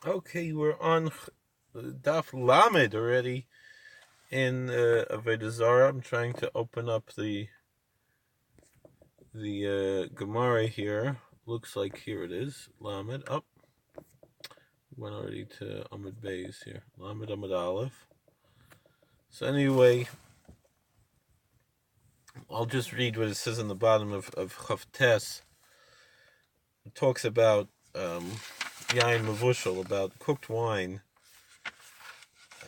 Okay, we're on Daf Lamed already in Avodah Zarah. I'm trying to open up the Gemara here. Looks like here it is. Lamed up. Went already to Amud Beis here. Lamed Amud Aleph. So anyway, I'll just read what it says on the bottom of Chavtes. It talks about Yain Mavushal, about cooked wine,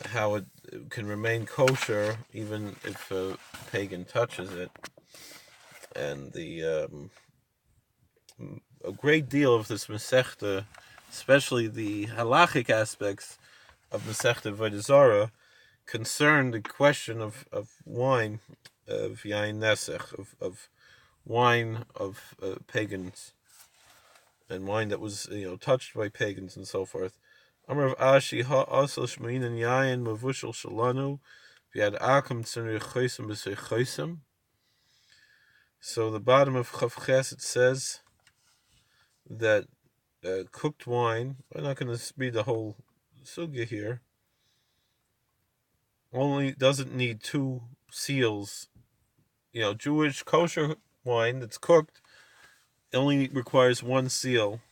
how it can remain kosher even if a pagan touches it. And a great deal of this Masechta, especially the halachic aspects of Masechta Avodah Zarah, concern the question of wine, of Yain Nesech, of wine of pagans, and wine that was touched by pagans and so forth. Amar of Ashi ha asal shmein and Yain mavushal shalanu v'yad akum tzunri chosim b'sei chosim. So the bottom of Chavches it says that cooked wine, we're not going to read the whole sugya here, only doesn't need two seals. Jewish kosher wine that's cooked only requires one seal.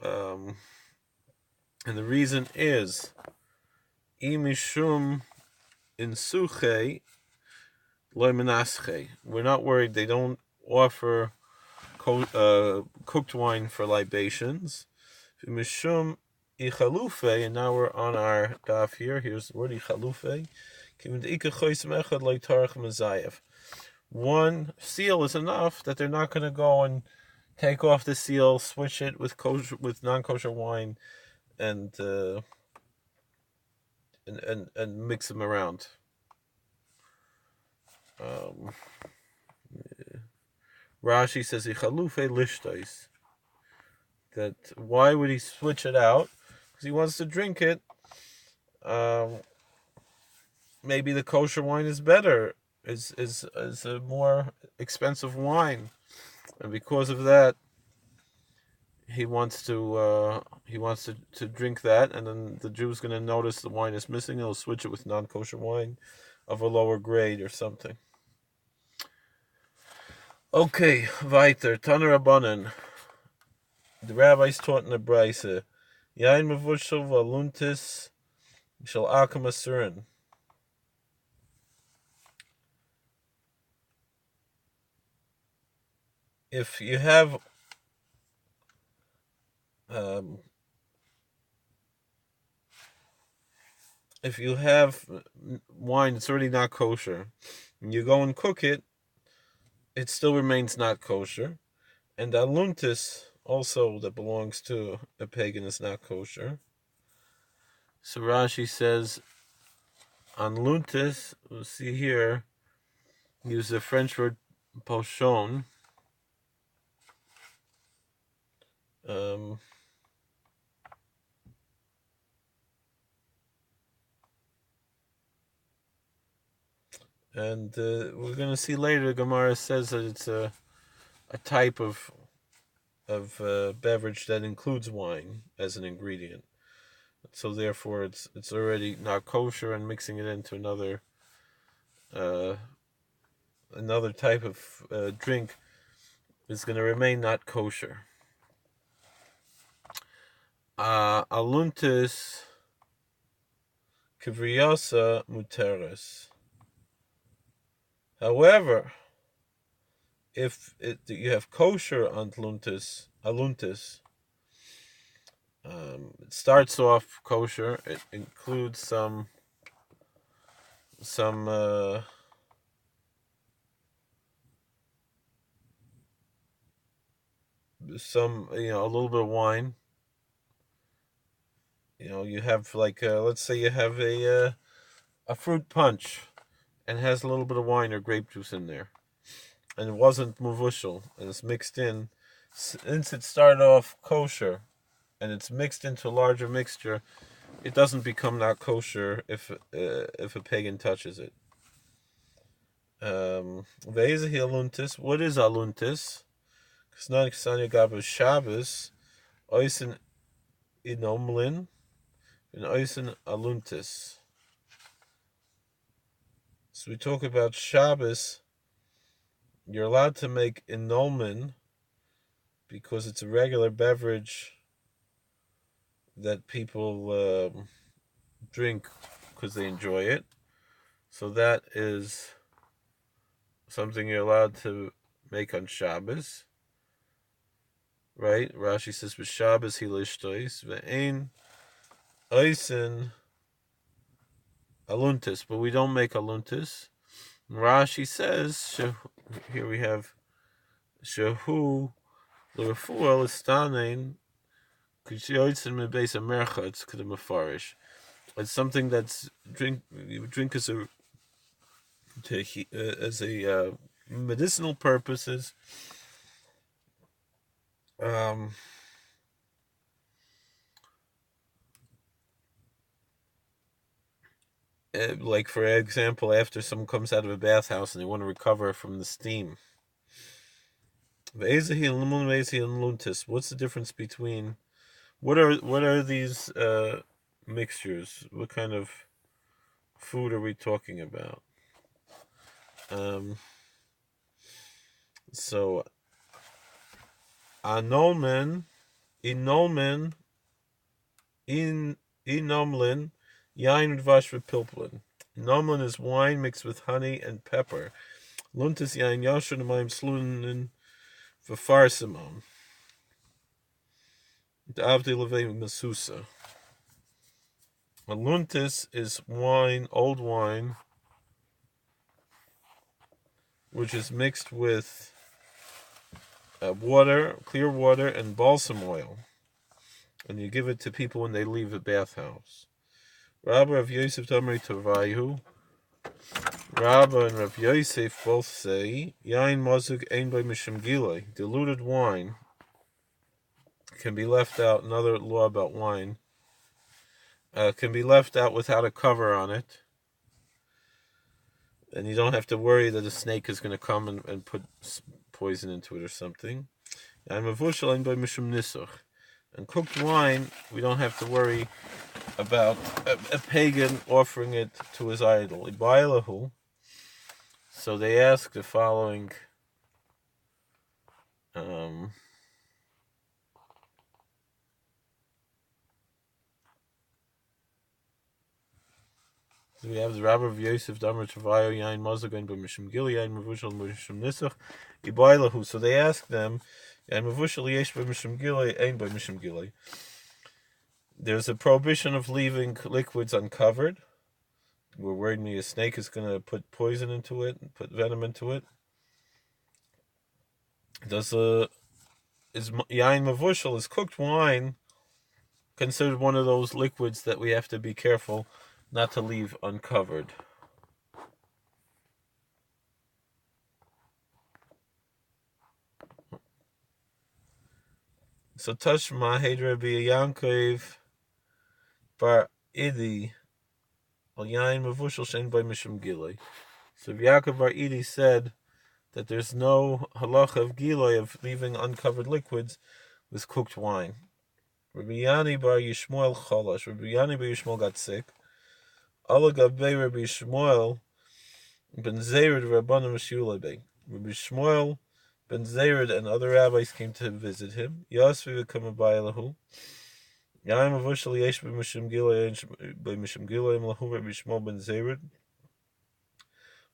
And the reason is, imishum insuche loy menasche. We're not worried they don't offer cooked wine for libations. Mishum ichalufe, and now we're on our daf here. Here's the word ichalufe. One seal is enough that they're not going to go and take off the seal, switch it with kosher, with non-kosher wine, and mix them around. Rashi says ichalufe lishtais. That why would he switch it out? Because he wants to drink it. Maybe the kosher wine is better, is a more expensive wine, and because of that, he wants to drink that, and then the Jew's going to notice the wine is missing. He'll switch it with non-kosher wine of a lower grade or something. Okay, weiter. Taner Rabbanan. The rabbis taught in the Brisa, Yain mavushal valuntis shall akam asurin. If you have wine that's already not kosher, and you go and cook it, it still remains not kosher. And aluntis, also that belongs to a pagan, is not kosher. So Rashi says, on luntis, we'll see here, use the French word pochon. And we're going to see later, the Gemara says that it's a type of beverage that includes wine as an ingredient. So therefore, it's already not kosher, and mixing it into another type of drink is going to remain not kosher. Aluntis kivriyasa muteres. However, if you have kosher aluntis, it starts off kosher. It includes some a little bit of wine. You have let's say you have a fruit punch, and has a little bit of wine or grape juice in there, and it wasn't mavushal, and it's mixed in. Since it started off kosher, and it's mixed into a larger mixture, it doesn't become not kosher if a pagan touches it. Ve'ezehi aluntis. What is aluntis? Because not Ksanya Gabas Shabbos. Oisin inomlin, and oisin aluntis. So we talk about Shabbos. You're allowed to make inolmin because it's a regular beverage that people drink because they enjoy it. So that is something you're allowed to make on Shabbos, right? Rashi says, "B'Shabbos he lishtois ve'ein oisin aluntis," but we don't make aluntis. Rashi says, here we have shehu l'refuah l'stanein k'shoytzin mebeis amerchatz k'demafarish. It's something that's you drink as a medicinal purposes. Like for example, after someone comes out of a bathhouse and they want to recover from the steam. What's the difference between what are these mixtures? What kind of food are we talking about? So inolmin, inomlin, yain dvash v'pilplin. Inomlin is wine mixed with honey and pepper. Luntis yain yashon amayim slunin v'farsimon. D'avdi levei masusa. A luntis is wine, old wine, which is mixed with water, clear water, and balsam oil. And you give it to people when they leave the bathhouse. Rabba Rav Yosef Damri Tavayu. Rabba and Rav Yosef both say, Yain Mazug Ein By Mishim Gilei. Diluted wine can be left out. Another law about wine can be left out without a cover on it. And you don't have to worry that a snake is going to come and put poison into it or something. Yain Mavushal Ein By Mishim Nisuch. And cooked wine, we don't have to worry about a pagan offering it to his idol. So they ask the following so we have the Rabbi of Yosef Damar Travayo Yain Mazagain B'Mishim Gili Yain Mavushal Mishim Nisach Ibailahu. So they ask them Yain Mavushal Yesh B'Mishim Gili Yain B'Mishim Gili. There's a prohibition of leaving liquids uncovered. We're worried maybe a snake is going to put poison into it, and put venom into it. Is yain mavushal, is cooked wine considered one of those liquids that we have to be careful not to leave uncovered? So Tashma Hedra Bi Yankov Bar Idi Al Yain Mavushal Shein By Mishum Gilei. So Yaakov Bar Idi said that there's no halacha of Gilei of leaving uncovered liquids with cooked wine. Rabbi Yani Bar Yishmael Cholash. Rabbi Yani Bar Yishmael got sick. Allah Gabbei Rabbi Yishmael Ben Zayred Rabbanim Shulebei. Rabbi Yishmael Ben Zayred and other rabbis came to visit him. Yasvi v'kama ba'elahu. Yaim avushal yesh b'mishim gilei b'mishim gilei m'lahu Rabbi Yishmael Ben Zayred.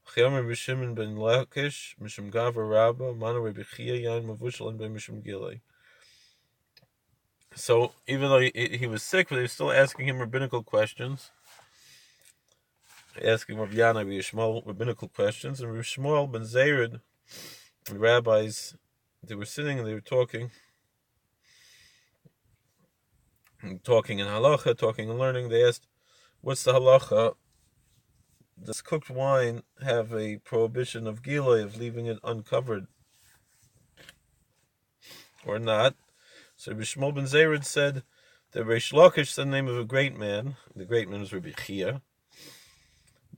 Chayam Rabbi Shimon Ben Lakish Mishim Gavra Rabba Manu Rabbi Chia Yaim avushal and b'mishim gilei. So even though he was sick, but they were still asking him rabbinical questions. Asking Rabbi Yana Rabbi Yishmael rabbinical questions, and Rabbi Shmuel Ben Zayred, the rabbis, they were sitting and they were talking in halacha, talking and learning. They asked, "What's the halacha? Does cooked wine have a prohibition of gilei, of leaving it uncovered, or not?" So Rabbi Shmuel Ben Zayred said that Reish Lakish said the name of a great man. The great man was Rabbi Chia.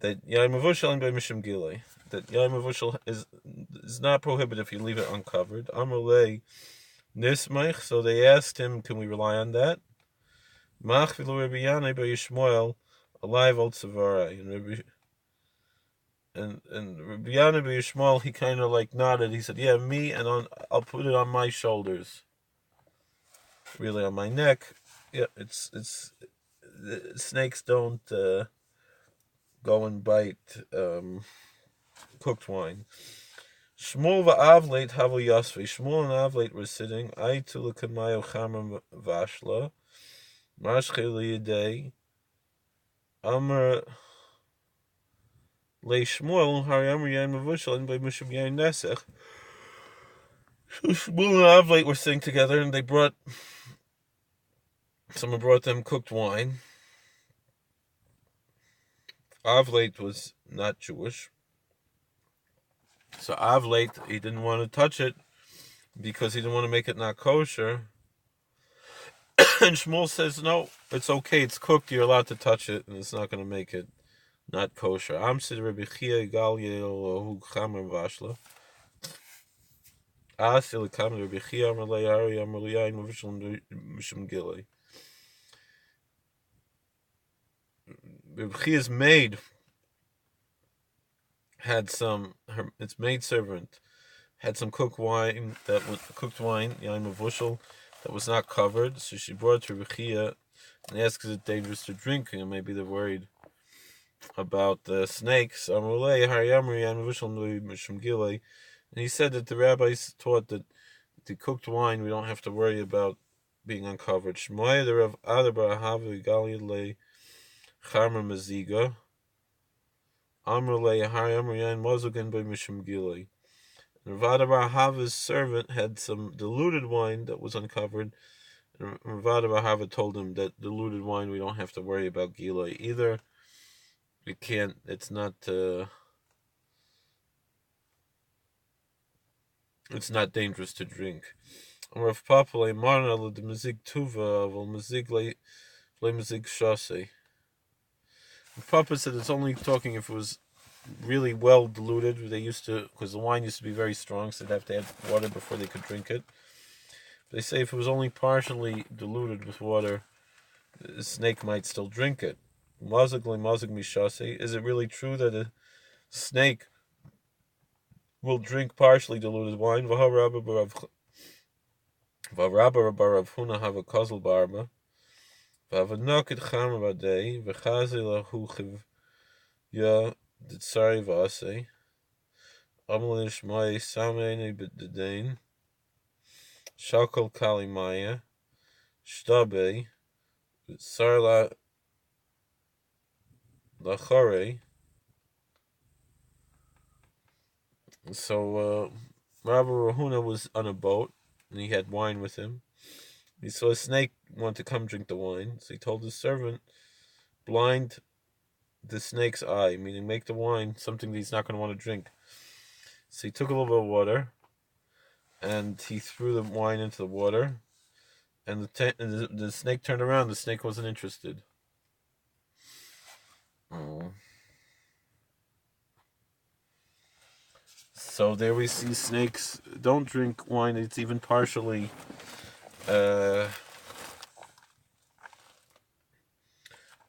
That Yaim Avushal by Mishim Gilei. That Yaim Avushal is not prohibited if you leave it uncovered. Amalei Nismach, so they asked him, can we rely on that? Mach v'lo Rabbi Yanai bar Yishmael, alive old Zarah. And Rabbi Yanai bar Yishmael, he kind of like nodded. He said, yeah, me, and I'll put it on my shoulders. Really on my neck. Yeah, snakes don't go and bite cooked wine. Shmuel va'avleit havu yasvi. Shmuel and Avleit were sitting. Aitu l'kamayo chamar vashla. Mashche liyadei. Amr le Shmuel hari amr yain mavushal and by mishum yain nesech. So Shmuel and Avleit were sitting together, and someone brought them cooked wine. Avleit was not Jewish, so Avleit, he didn't want to touch it because he didn't want to make it not kosher. And Shmuel says, no, it's okay, it's cooked, you're allowed to touch it, and it's not going to make it not kosher. Amsid Rabbi Chia Galye Hu Chamer Vashla. Asil Kam Rabbi Chia Amar Layari Amar Layain Mavishal Mishum Gilei. Rabbi Chia's maid had its maid servant had some cooked wine, Yain Mavushal, that was not covered, so she brought it to Rabbi Chia and asked, is it dangerous to drink? And maybe they're worried about the snakes. And he said that the rabbis taught that the cooked wine we don't have to worry about being uncovered. Shmoya the Rav Adabar Havi Galile Charmer Maziga Amrle Hari Amriyan Mozugan by Mishum Gilei. Rav Adabar Hava's servant had some diluted wine that was uncovered. And Rav Adabar Hava told him that diluted wine we don't have to worry about Gilei either. We can't. It's not dangerous to drink. Rav Papa le marna le de mazig tuva vol mazig le mazig shase. Papa said it's only talking if it was really well diluted. They used to, because the wine used to be very strong, so they'd have to add water before they could drink it. They say if it was only partially diluted with water, the snake might still drink it. Mazig le mazig mishase. Is it really true that a snake will drink partially diluted wine? V'harabba barav huna have a kozl barba. V'avanok et chama badei v'chazi lahu chivya ditzari v'asei. Amalin shmai sameini b'dedain. Shakal kalimaya. Shtabe. Sarla lachare. So Rabbi Rahuna was on a boat, and he had wine with him. He saw a snake want to come drink the wine, so he told his servant, blind the snake's eye, meaning make the wine something that he's not going to want to drink. So he took a little bit of water, and he threw the wine into the water, and the snake turned around. The snake wasn't interested. So there we see snakes don't drink wine. It's even partially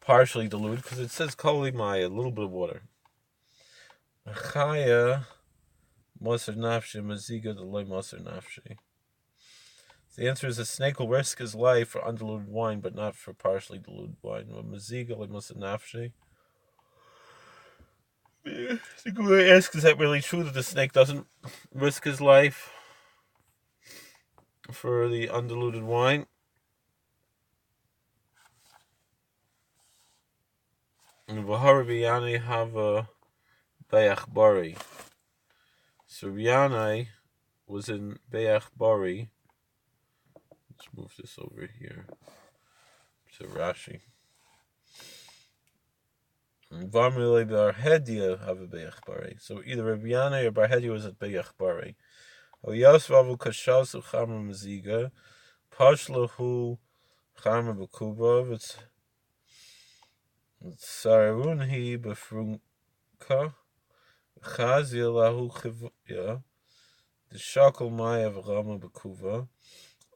diluted, because it says koli maya, a little bit of water. Chaya moser nafshi maziga deloy moser nafshi. The answer is a snake will risk his life for undiluted wine, but not for partially diluted wine. Maziga le moser nafshi. The Gemara asks, is that really true that the snake doesn't risk his life for the undiluted wine? And V'harabiyani have a Bayach Bari. So Riyanai was in Bayach Bari. Let's move this over here to Rashi. Varmile Barhedia have a Bayach Bari. So either Rabbi Yanai or Barhedia was at Bayach Bari. Oyasvavu Kashasu Chama Maziga, Pashlahu Chama Bakuba, Sarunhi Befrunka, Chazia Lahu Chivya, the Shakal Maya of Rama Bakuva,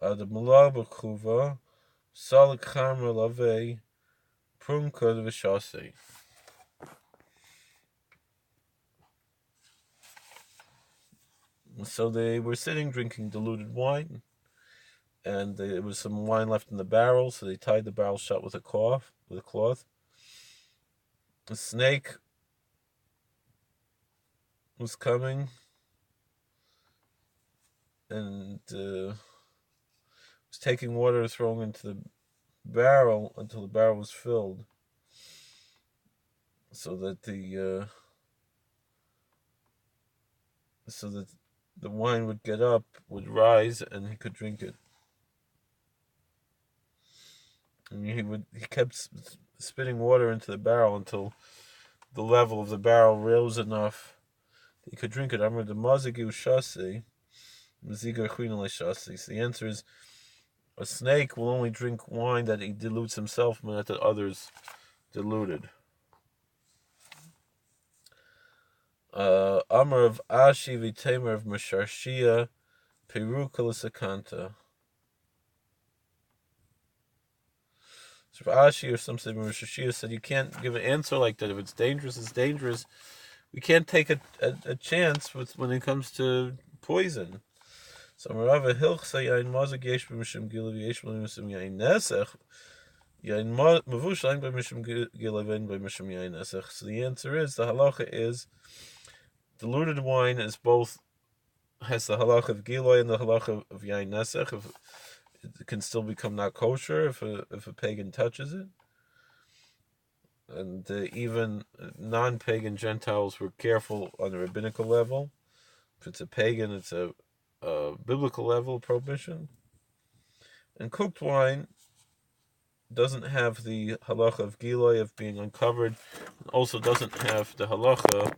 ad mulav b'chuva salik chamra lavei prunkad v'shasei. So they were sitting drinking diluted wine, and there was some wine left in the barrel, so they tied the barrel shut with a cloth. The snake was coming and was taking water, throwing into the barrel until the barrel was filled, so that the wine would get up, would rise, and he could drink it. And he kept spitting water into the barrel until the level of the barrel rose enough that he could drink it. So the answer is, a snake will only drink wine that he dilutes himself, not that others diluted. Amar of Ashi v'Tamer of Masharshia Peruka l'Sakanta. So Ashi or some say Masharshia said you can't give an answer like that. If it's dangerous, it's dangerous. We can't take a chance when it comes to poison. So Marava Hilchsa Yain Mazag Yesh b'Mishum Gilav Yesh b'Mishum Yain Nesech Yain Mavush Lain b'Mishum Gilav b'Mishum Yain Nesech. So the answer is, the halacha is, diluted wine has the halacha of Giloy and the halacha of Yain Nesech. If it can still become not kosher if a pagan touches it. And even non-pagan Gentiles were careful on the rabbinical level. If it's a pagan, it's a biblical level prohibition. And cooked wine doesn't have the halacha of Giloy, of being uncovered. It also doesn't have the halacha